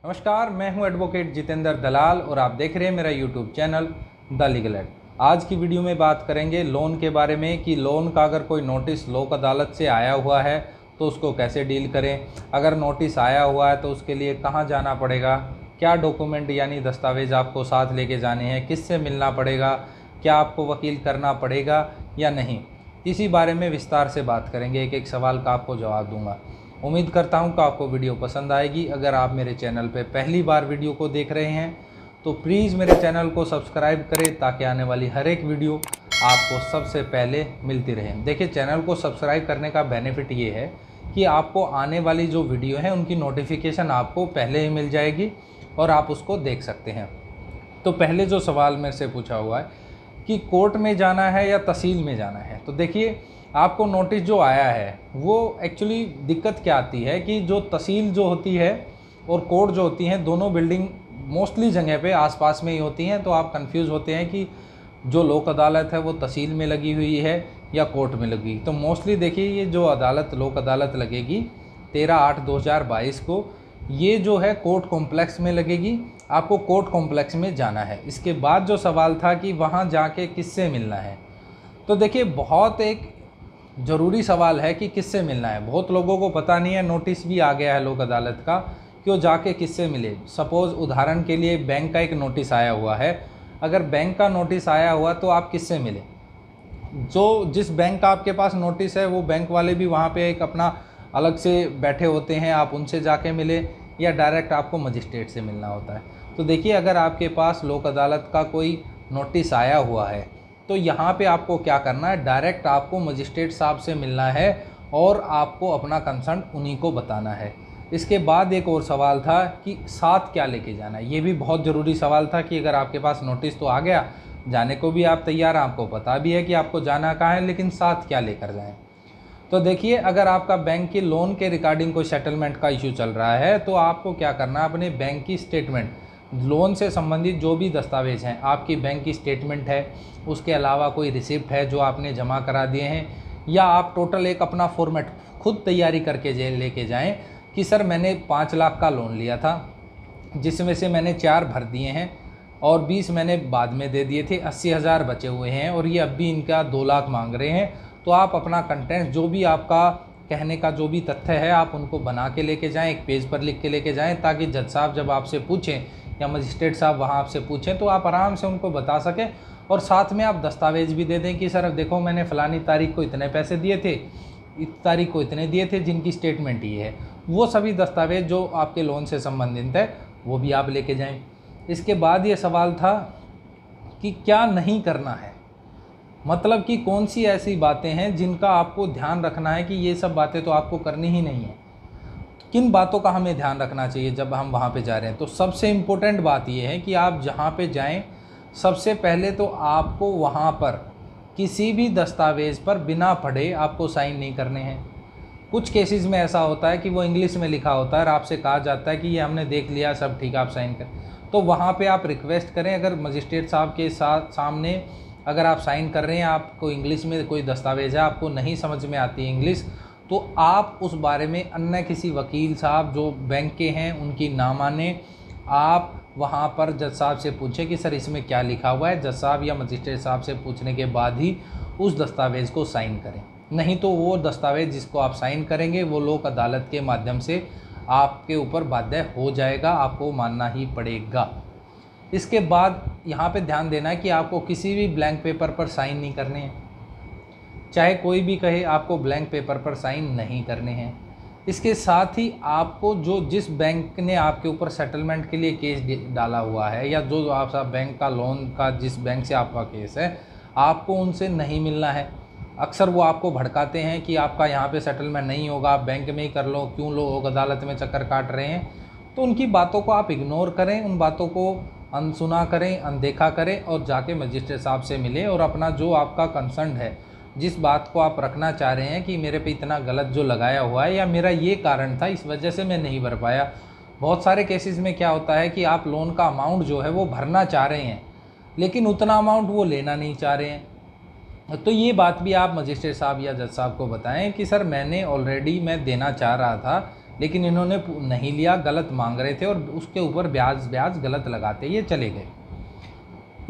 नमस्कार, मैं हूं एडवोकेट जितेंद्र दलाल और आप देख रहे हैं मेरा YouTube channel the legal aid. आज की वीडियो में बात करेंगे लोन के बारे में कि लोन का अगर कोई नोटिस लोक अदालत से आया हुआ है तो उसको कैसे डील करें। अगर नोटिस आया हुआ है तो उसके लिए कहां जाना पड़ेगा, क्या डॉक्यूमेंट यानी दस्तावेज़ आपको साथ लेके जाने हैं, किससे मिलना पड़ेगा, क्या आपको वकील करना पड़ेगा या नहीं। इसी बारे में विस्तार से बात करेंगे, एक एक सवाल का आपको जवाब दूंगा। उम्मीद करता हूं कि आपको वीडियो पसंद आएगी। अगर आप मेरे चैनल पर पहली बार वीडियो को देख रहे हैं तो प्लीज़ मेरे चैनल को सब्सक्राइब करें ताकि आने वाली हर एक वीडियो आपको सबसे पहले मिलती रहे। देखिए, चैनल को सब्सक्राइब करने का बेनिफिट ये है कि आपको आने वाली जो वीडियो है उनकी नोटिफिकेशन आपको पहले ही मिल जाएगी और आप उसको देख सकते हैं। तो पहले जो सवाल मेरे से पूछा हुआ है कि कोर्ट में जाना है या तहसील में जाना है, तो देखिए आपको नोटिस जो आया है वो एक्चुअली दिक्कत क्या आती है कि जो तहसील जो होती है और कोर्ट जो होती हैं, दोनों बिल्डिंग मोस्टली जगह पे आसपास में ही होती हैं। तो आप कंफ्यूज होते हैं कि जो लोक अदालत है वो तहसील में लगी हुई है या कोर्ट में लगी। तो मोस्टली देखिए, ये जो अदालत लोक अदालत लगेगी 13/8/2022 को, ये जो है कोर्ट कॉम्प्लेक्स में लगेगी। आपको कोर्ट कॉम्प्लेक्स में जाना है। इसके बाद जो सवाल था कि वहाँ जाके किससे मिलना है, तो देखिए बहुत एक ज़रूरी सवाल है कि किससे मिलना है। बहुत लोगों को पता नहीं है, नोटिस भी आ गया है लोक अदालत का कि वो जाके किससे मिले। सपोज़ उदाहरण के लिए बैंक का एक नोटिस आया हुआ है। अगर बैंक का नोटिस आया हुआ तो आप किससे मिले, जो जिस बैंक का आपके पास नोटिस है वो बैंक वाले भी वहाँ पे एक अपना अलग से बैठे होते हैं, आप उनसे जाके मिले या डायरेक्ट आपको मजिस्ट्रेट से मिलना होता है। तो देखिए, अगर आपके पास लोक अदालत का कोई नोटिस आया हुआ है तो यहाँ पे आपको क्या करना है, डायरेक्ट आपको मजिस्ट्रेट साहब से मिलना है और आपको अपना कंसर्न उन्हीं को बताना है। इसके बाद एक और सवाल था कि साथ क्या लेके जाना है। ये भी बहुत ज़रूरी सवाल था कि अगर आपके पास नोटिस तो आ गया, जाने को भी आप तैयार हैं, आपको पता भी है कि आपको जाना कहाँ है, लेकिन साथ क्या लेकर जाएं। तो देखिए, अगर आपका बैंक के लोन के रिगार्डिंग कोई सेटलमेंट का इशू चल रहा है तो आपको क्या करना है, अपने बैंक की स्टेटमेंट, लोन से संबंधित जो भी दस्तावेज़ हैं, आपकी बैंक की स्टेटमेंट है, उसके अलावा कोई रिसिप्ट है जो आपने जमा करा दिए हैं, या आप टोटल एक अपना फॉर्मेट खुद तैयारी करके लेके जाएं कि सर मैंने 5 लाख का लोन लिया था, जिसमें से मैंने 4 भर दिए हैं और 20 मैंने बाद में दे दिए थे, 80,000 बचे हुए हैं और ये अब भी इनका 2 लाख मांग रहे हैं। तो आप अपना कंटेंट, जो भी आपका कहने का जो भी तथ्य है, आप उनको बना के लेके जाएं, एक पेज पर लिख के लेके जाएं, ताकि जज साहब जब आपसे पूछें या मजिस्ट्रेट साहब वहाँ आपसे पूछें तो आप आराम से उनको बता सकें। और साथ में आप दस्तावेज़ भी दे दें कि सर देखो, मैंने फ़लानी तारीख को इतने पैसे दिए थे, इस तारीख को इतने दिए थे, जिनकी स्टेटमेंट ये है। वो सभी दस्तावेज़ जो आपके लोन से संबंधित है वो भी आप लेके जाएं। इसके बाद ये सवाल था कि क्या नहीं करना है, मतलब कि कौन सी ऐसी बातें हैं जिनका आपको ध्यान रखना है कि ये सब बातें तो आपको करनी ही नहीं है। किन बातों का हमें ध्यान रखना चाहिए जब हम वहाँ पे जा रहे हैं। तो सबसे इम्पोर्टेंट बात ये है कि आप जहाँ पे जाएं, सबसे पहले तो आपको वहाँ पर किसी भी दस्तावेज़ पर बिना पढ़े आपको साइन नहीं करने हैं। कुछ केसेस में ऐसा होता है कि वो इंग्लिश में लिखा होता है और आपसे कहा जाता है कि ये हमने देख लिया, सब ठीक, आप साइन करें। तो वहाँ पे आप रिक्वेस्ट करें, अगर मजिस्ट्रेट साहब के सामने अगर आप साइन कर रहे हैं, आपको इंग्लिश में कोई दस्तावेज़ है, आपको नहीं समझ में आती है इंग्लिश, तो आप उस बारे में अन्य किसी वकील साहब जो बैंक के हैं उनकी ना माने, आप वहाँ पर जज साहब से पूछें कि सर इसमें क्या लिखा हुआ है। जज साहब या मजिस्ट्रेट साहब से पूछने के बाद ही उस दस्तावेज़ को साइन करें, नहीं तो वो दस्तावेज़ जिसको आप साइन करेंगे वो लोक अदालत के माध्यम से आपके ऊपर बाध्य हो जाएगा, आपको मानना ही पड़ेगा। इसके बाद यहाँ पे ध्यान देना है कि आपको किसी भी ब्लैंक पेपर पर साइन नहीं करने हैं, चाहे कोई भी कहे, आपको ब्लैंक पेपर पर साइन नहीं करने हैं। इसके साथ ही आपको जिस बैंक ने आपके ऊपर सेटलमेंट के लिए केस डाला हुआ है या जो आपका बैंक का लोन का जिस बैंक से आपका केस है, आपको उनसे नहीं मिलना है। अक्सर वो आपको भड़काते हैं कि आपका यहाँ पे सेटलमेंट नहीं होगा, आप बैंक में ही कर लो, क्यों लोग अदालत में चक्कर काट रहे हैं। तो उनकी बातों को आप इग्नोर करें, उन बातों को अनसुना करें, अनदेखा करें और जाके मजिस्ट्रेट साहब से मिलें और अपना जो आपका कंसर्न है, जिस बात को आप रखना चाह रहे हैं कि मेरे पे इतना गलत जो लगाया हुआ है या मेरा ये कारण था, इस वजह से मैं नहीं भर पाया। बहुत सारे केसेस में क्या होता है कि आप लोन का अमाउंट जो है वो भरना चाह रहे हैं, लेकिन उतना अमाउंट वो लेना नहीं चाह रहे हैं। तो ये बात भी आप मजिस्ट्रेट साहब या जज साहब को बताएं कि सर मैंने ऑलरेडी मैं देना चाह रहा था, लेकिन इन्होंने नहीं लिया, गलत मांग रहे थे और उसके ऊपर ब्याज गलत लगाते ये चले गए।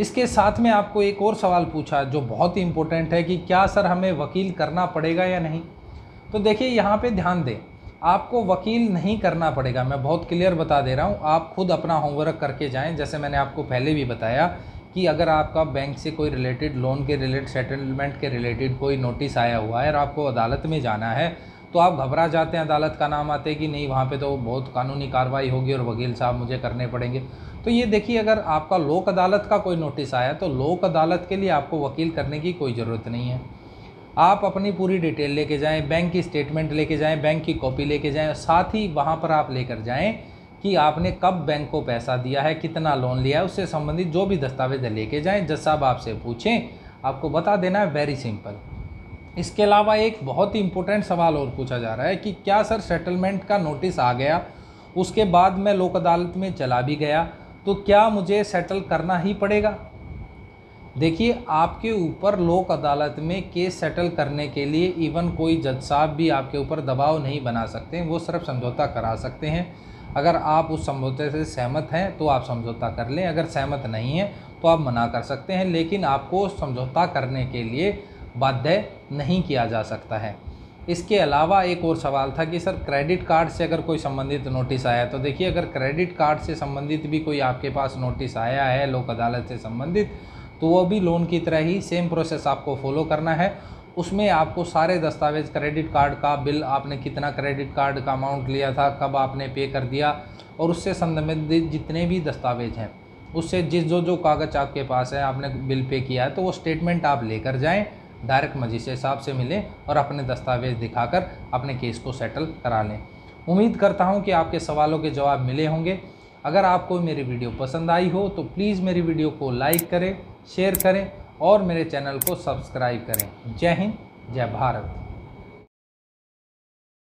इसके साथ में आपको एक और सवाल पूछा जो बहुत ही इम्पोर्टेंट है कि क्या सर हमें वकील करना पड़ेगा या नहीं। तो देखिए यहाँ पे ध्यान दें, आपको वकील नहीं करना पड़ेगा। मैं बहुत क्लियर बता दे रहा हूँ, आप खुद अपना होमवर्क करके जाएं। जैसे मैंने आपको पहले भी बताया कि अगर आपका बैंक से कोई रिलेटेड, लोन के रिलेटेड, सेटलमेंट के रिलेटेड कोई नोटिस आया हुआ है और आपको अदालत में जाना है, तो आप घबरा जाते हैं अदालत का नाम आते कि नहीं वहाँ पे तो बहुत कानूनी कार्रवाई होगी और वकील साहब मुझे करने पड़ेंगे। तो ये देखिए, अगर आपका लोक अदालत का कोई नोटिस आया तो लोक अदालत के लिए आपको वकील करने की कोई ज़रूरत नहीं है। आप अपनी पूरी डिटेल लेके जाएं, बैंक की स्टेटमेंट लेके जाएं, बैंक की कॉपी लेके जाएं, साथ ही वहाँ पर आप लेकर जाएं कि आपने कब बैंक को पैसा दिया है, कितना लोन लिया है, उससे संबंधित जो भी दस्तावेज लेके जाएं। जज साहब आपसे पूछें, आपको बता देना है, वेरी सिंपल। इसके अलावा एक बहुत ही इंपॉर्टेंट सवाल और पूछा जा रहा है कि क्या सर सेटलमेंट का नोटिस आ गया, उसके बाद मैं लोक अदालत में चला भी गया, तो क्या मुझे सेटल करना ही पड़ेगा। देखिए, आपके ऊपर लोक अदालत में केस सेटल करने के लिए इवन कोई जज साहब भी आपके ऊपर दबाव नहीं बना सकते हैं, वो सिर्फ समझौता करा सकते हैं। अगर आप उस समझौते से सहमत हैं तो आप समझौता कर लें, अगर सहमत नहीं हैं तो आप मना कर सकते हैं, लेकिन आपको समझौता करने के लिए बाध्य नहीं किया जा सकता है। इसके अलावा एक और सवाल था कि सर क्रेडिट कार्ड से अगर कोई संबंधित नोटिस आया, तो देखिए, अगर क्रेडिट कार्ड से संबंधित भी कोई आपके पास नोटिस आया है लोक अदालत से संबंधित, तो वो भी लोन की तरह ही सेम प्रोसेस आपको फॉलो करना है। उसमें आपको सारे दस्तावेज, क्रेडिट कार्ड का बिल, आपने कितना क्रेडिट कार्ड का अमाउंट लिया था, कब आपने पे कर दिया, और उससे संबंधित जितने भी दस्तावेज हैं, उससे जो कागज़ आपके पास है, आपने बिल पे किया है, तो वो स्टेटमेंट आप लेकर जाएं, डायरेक्ट मजिस्ट्रेट साहब से मिलें और अपने दस्तावेज दिखाकर अपने केस को सेटल करा लें। उम्मीद करता हूं कि आपके सवालों के जवाब मिले होंगे। अगर आपको मेरी वीडियो पसंद आई हो तो प्लीज़ मेरी वीडियो को लाइक करें, शेयर करें और मेरे चैनल को सब्सक्राइब करें। जय हिंद, जय भारत।